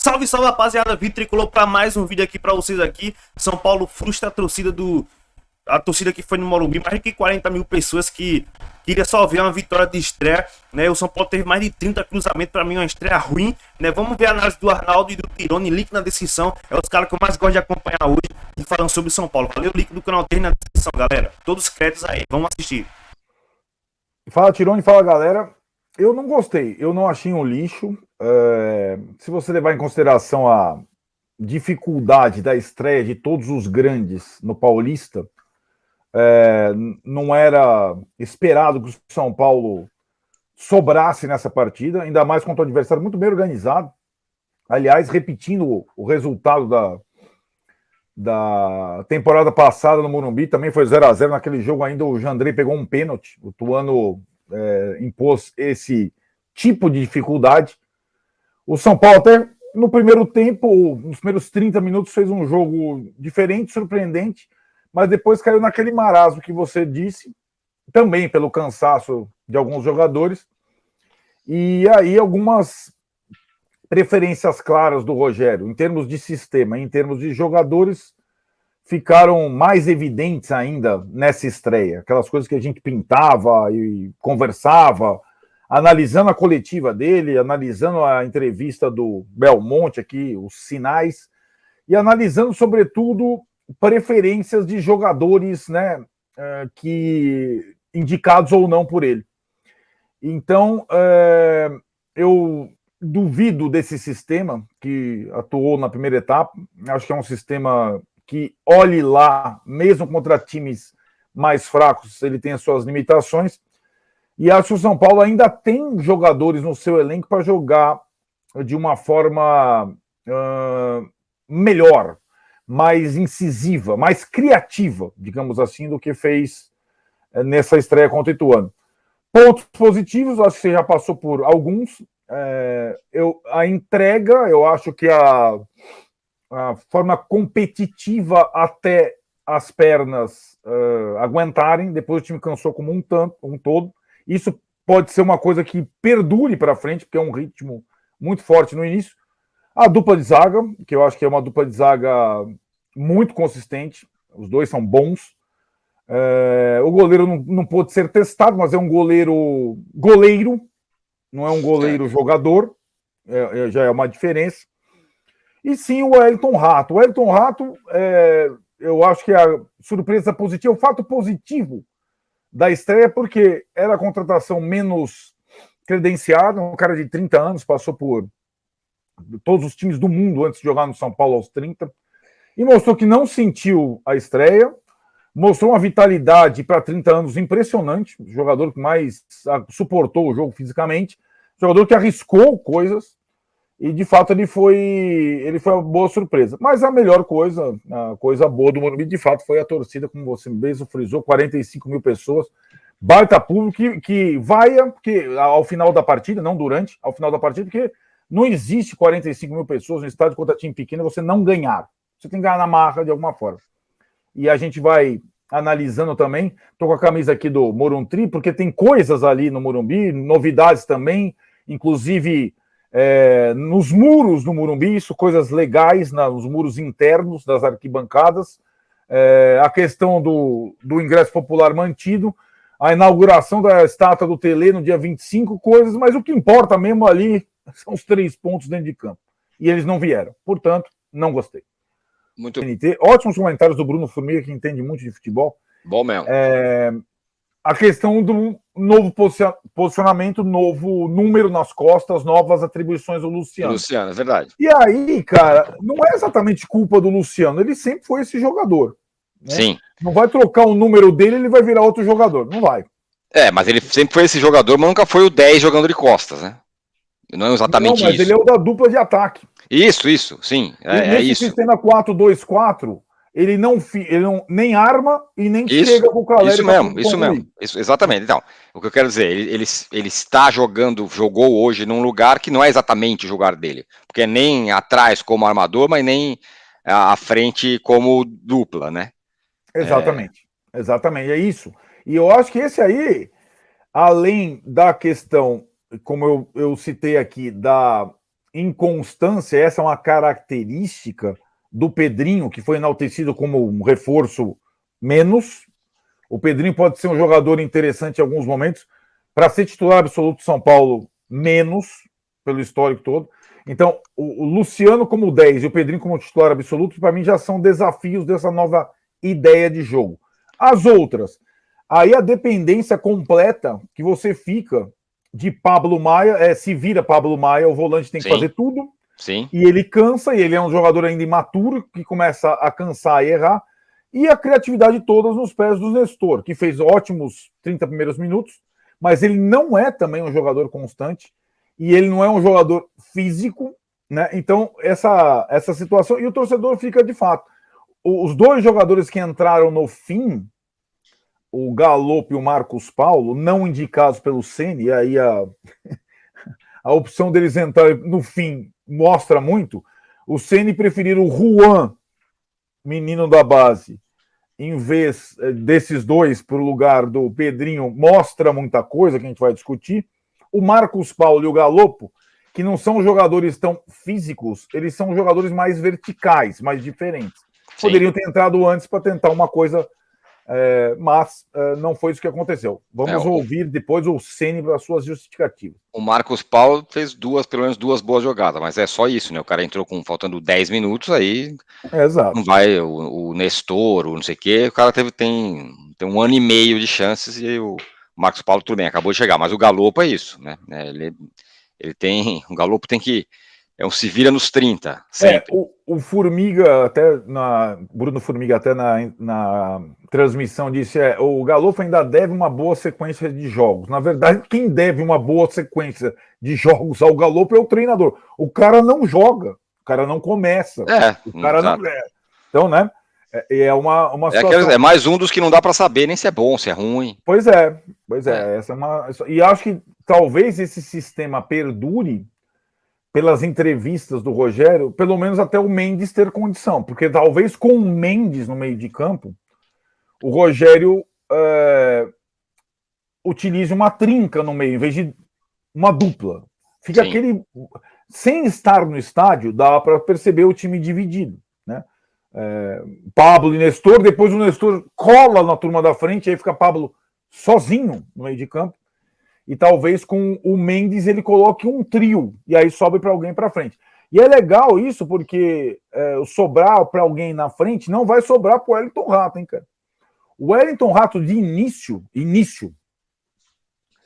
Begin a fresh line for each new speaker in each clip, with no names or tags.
Salve, salve, rapaziada, Vitor Tricolor para mais um vídeo aqui para vocês aqui. São Paulo frustra a torcida que foi no Morumbi, mais de 40 mil pessoas que queria só ver uma vitória de estreia, né? O São Paulo teve mais de 30 cruzamentos, para mim uma estreia ruim, né? Vamos ver a análise do Arnaldo e do Tirone, link na descrição. É os caras que eu mais gosto de acompanhar hoje e falando sobre o São Paulo. Valeu, link do canal tem na descrição, galera. Todos os créditos aí, vamos assistir.
Fala, Tirone, fala, galera. Eu não gostei, eu não achei um lixo. Se você levar em consideração a dificuldade da estreia de todos os grandes no Paulista, não era esperado que o São Paulo sobrasse nessa partida, ainda mais contra um adversário muito bem organizado. Aliás, repetindo o resultado da temporada passada no Morumbi, também foi 0-0 naquele jogo. Ainda o Jandrei pegou um pênalti, o Tuano impôs esse tipo de dificuldade. O São Paulo até no primeiro tempo, nos primeiros 30 minutos, fez um jogo diferente, surpreendente, mas depois caiu naquele marasmo que você disse, também pelo cansaço de alguns jogadores, e aí algumas preferências claras do Rogério, em termos de sistema, em termos de jogadores, ficaram mais evidentes ainda nessa estreia. Aquelas coisas que a gente pintava e conversava, analisando a coletiva dele, analisando a entrevista do Belmonte aqui, os sinais, e analisando, sobretudo, preferências de jogadores, né, que indicados ou não por ele. Então, eu duvido desse sistema que atuou na primeira etapa. Acho que é um sistema que, olhe lá, mesmo contra times mais fracos, ele tem as suas limitações. E acho que o São Paulo ainda tem jogadores no seu elenco para jogar de uma forma melhor, mais incisiva, mais criativa, digamos assim, do que fez nessa estreia contra o Ituano. Pontos positivos, acho que você já passou por alguns. A entrega, eu acho que a forma competitiva até as pernas aguentarem, depois o time cansou como um todo. Isso pode ser uma coisa que perdure para frente, porque é um ritmo muito forte no início. A dupla de zaga, que eu acho que é uma dupla de zaga muito consistente, os dois são bons. O goleiro não pôde ser testado, mas é um goleiro, não é um goleiro jogador, já é uma diferença. E sim, o Wellington Rato. O Wellington Rato, eu acho que a surpresa positiva, o fato positivo da estreia, porque era a contratação menos credenciada, um cara de 30 anos, passou por todos os times do mundo antes de jogar no São Paulo aos 30, e mostrou que não sentiu a estreia, mostrou uma vitalidade para 30 anos impressionante, o jogador que mais suportou o jogo fisicamente, jogador que arriscou coisas, e de fato ele foi uma boa surpresa. Mas a melhor coisa, a coisa boa do Morumbi, de fato, foi a torcida, como você mesmo frisou, 45 mil pessoas, baita público que vai, porque ao final da partida, não durante, ao final da partida, porque não existe 45 mil pessoas no estádio contra time pequeno você não ganhar. Você tem que ganhar na marra de alguma forma. E a gente vai analisando também, estou com a camisa aqui do Morumbi, porque tem coisas ali no Morumbi, novidades também, inclusive nos muros do Morumbi, isso, coisas legais nos muros internos das arquibancadas, a questão do ingresso popular mantido, a inauguração da estátua do Tele no dia 25, coisas, mas o que importa mesmo ali são os 3 pontos dentro de campo. E eles não vieram. Portanto, não gostei.
Muito
Ótimos comentários do Bruno Formiga, que entende muito de futebol.
bom mesmo.
A questão do novo posicionamento, novo número nas costas, novas atribuições do Luciano.
Luciano, é verdade.
E aí, cara, não é exatamente culpa do Luciano, ele sempre foi esse jogador. Né?
Sim.
Não vai trocar o número dele, ele vai virar outro jogador. Não vai.
Mas ele sempre foi esse jogador, mas nunca foi o 10 jogando de costas, né? Não é exatamente
mas
isso.
Ele é o da dupla de ataque.
Isso, sim.
Nesse
isso.
sistema 4-2-4, ele não nem arma e nem chega com o Caleri.
Isso mesmo. Exatamente. Então, o que eu quero dizer, ele está jogou hoje num lugar que não é exatamente o lugar dele. Porque é nem atrás como armador, mas nem à frente como dupla, né?
Exatamente. É isso. E eu acho que esse aí, além da questão, como eu citei aqui, da inconstância, essa é uma característica do Pedrinho, que foi enaltecido como um reforço menos. O Pedrinho pode ser um jogador interessante em alguns momentos, para ser titular absoluto de São Paulo, menos, pelo histórico todo. Então, o Luciano como 10 e o Pedrinho como titular absoluto, para mim, já são desafios dessa nova ideia de jogo. As outras, aí a dependência completa que você fica de Pablo Maia, se vira Pablo Maia, o volante tem que fazer tudo, e ele cansa, e ele é um jogador ainda imaturo, que começa a cansar e errar, e a criatividade todas nos pés do Nestor, que fez ótimos 30 primeiros minutos, mas ele não é também um jogador constante, e ele não é um jogador físico, né? Então, essa situação, e o torcedor fica de fato. Os dois jogadores que entraram no fim, o Galopo e o Marcos Paulo, não indicados pelo Ceni, e aí a opção deles entrarem no fim mostra muito. O Ceni preferiu o Juan, menino da base, em vez desses dois para o lugar do Pedrinho, mostra muita coisa que a gente vai discutir. O Marcos Paulo e o Galopo, que não são jogadores tão físicos, eles são jogadores mais verticais, mais diferentes. Sim. Poderiam ter entrado antes para tentar uma coisa, mas não foi isso que aconteceu. Vamos ouvir depois o Ceni para suas justificativas.
O Marcos Paulo fez pelo menos duas boas jogadas, mas é só isso, né? O cara entrou faltando 10 minutos, aí
exato.
Não vai o Nestor, o não sei o quê, o cara tem 1 ano e meio de chances e o Marcos Paulo, tudo bem, acabou de chegar, mas o Galopo é isso, né? O Galopo tem que, se vira nos 30, sempre.
O Formiga, Bruno Formiga, até na transmissão disse, o Galopo ainda deve uma boa sequência de jogos. Na verdade, quem deve uma boa sequência de jogos ao Galopo é o treinador. O cara não joga, o cara não começa, o cara não... Então, né, é uma situação...
É mais um dos que não dá para saber nem se é bom, se é ruim.
Pois é. Essa é e acho que talvez esse sistema perdure pelas entrevistas do Rogério, pelo menos até o Mendes ter condição, porque talvez com o Mendes no meio de campo, o Rogério utilize uma trinca no meio, em vez de uma dupla. Fica Sim. aquele... Sem estar no estádio, dá para perceber o time dividido, né? Pablo e Nestor, depois o Nestor cola na turma da frente, aí fica Pablo sozinho no meio de campo, e talvez com o Mendes ele coloque um trio, e aí sobe para alguém para frente. E é legal isso, porque sobrar para alguém na frente não vai sobrar para o Wellington Rato, hein, cara? O Wellington Rato de início,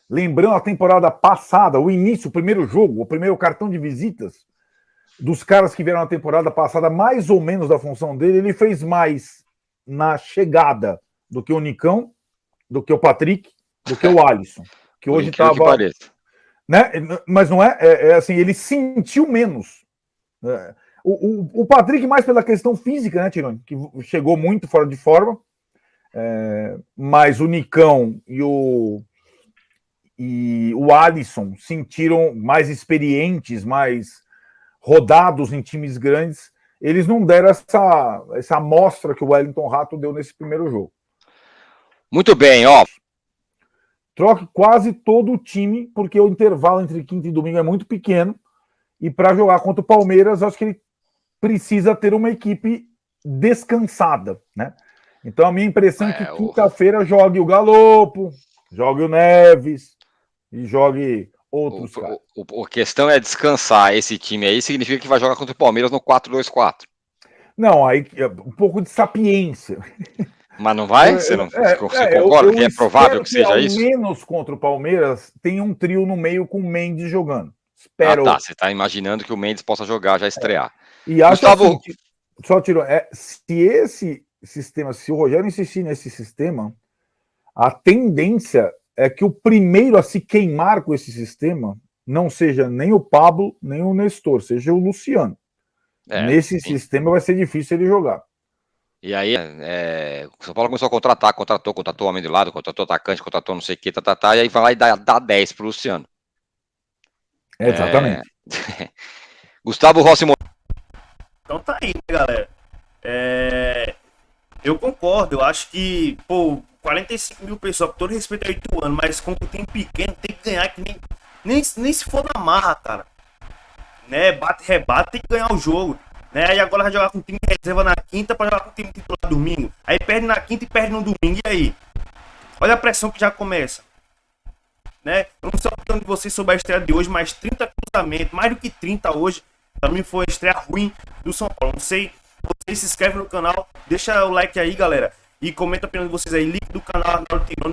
lembrando a temporada passada, o primeiro jogo, o primeiro cartão de visitas dos caras que vieram na temporada passada, mais ou menos da função dele, ele fez mais na chegada do que o Nicão, do que o Patrick, do que o Alisson. Que hoje estava, né? Mas não assim, ele sentiu menos. O Patrick mais pela questão física, né, Tironi? Que chegou muito fora de forma, mas o Nicão e o Alisson sentiram mais experientes, mais rodados em times grandes. Eles não deram essa amostra que o Wellington Rato deu nesse primeiro jogo.
Muito bem, ó.
Troque quase todo o time, porque o intervalo entre quinta e domingo é muito pequeno, e para jogar contra o Palmeiras, acho que ele precisa ter uma equipe descansada, né? Então a minha impressão é que quinta-feira jogue o Galopo, jogue o Neves e jogue outros caras.
A questão é descansar. Esse time aí significa que vai jogar contra o Palmeiras no 4-2-4.
Não, aí um pouco de sapiência.
Mas não vai? Você concorda que é provável que seja isso?
Menos contra o Palmeiras tem um trio no meio com o Mendes jogando. Espero.
Você está imaginando que o Mendes possa jogar, já estrear.
E acho Gustavo... assim, só tirou. Se esse sistema, se o Rogério insistir nesse sistema, a tendência é que o primeiro a se queimar com esse sistema não seja nem o Pablo, nem o Nestor, seja o Luciano. Nesse sistema vai ser difícil ele jogar.
E aí, o São Paulo começou a contratar, contratou o homem de lado, contratou atacante, contratou não sei o que, e aí vai lá e dá 10 pro Luciano.
Exatamente.
Gustavo Rossi.
Então tá aí, né, galera? Eu concordo, eu acho que, 45 mil pessoas, com todo respeito a Ituano, mas com o time pequeno tem que ganhar, que nem se for na marra, cara. né? Bate, rebate, tem que ganhar o jogo. Né? E agora vai jogar com o time reserva na quinta para jogar com o time titular domingo. Aí perde na quinta e perde no domingo. E aí? Olha a pressão que já começa. Né? Eu não sei a opinião de vocês sobre a estreia de hoje, mas 30 cruzamentos, mais do que 30 hoje. Pra mim foi uma estreia ruim do São Paulo. Não sei. Vocês se inscrevem no canal, deixa o like aí, galera. E comenta a opinião de vocês aí. Link do canal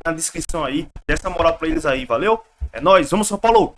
na descrição aí. Dessa moral pra eles aí, valeu? É nóis, vamos São Paulo!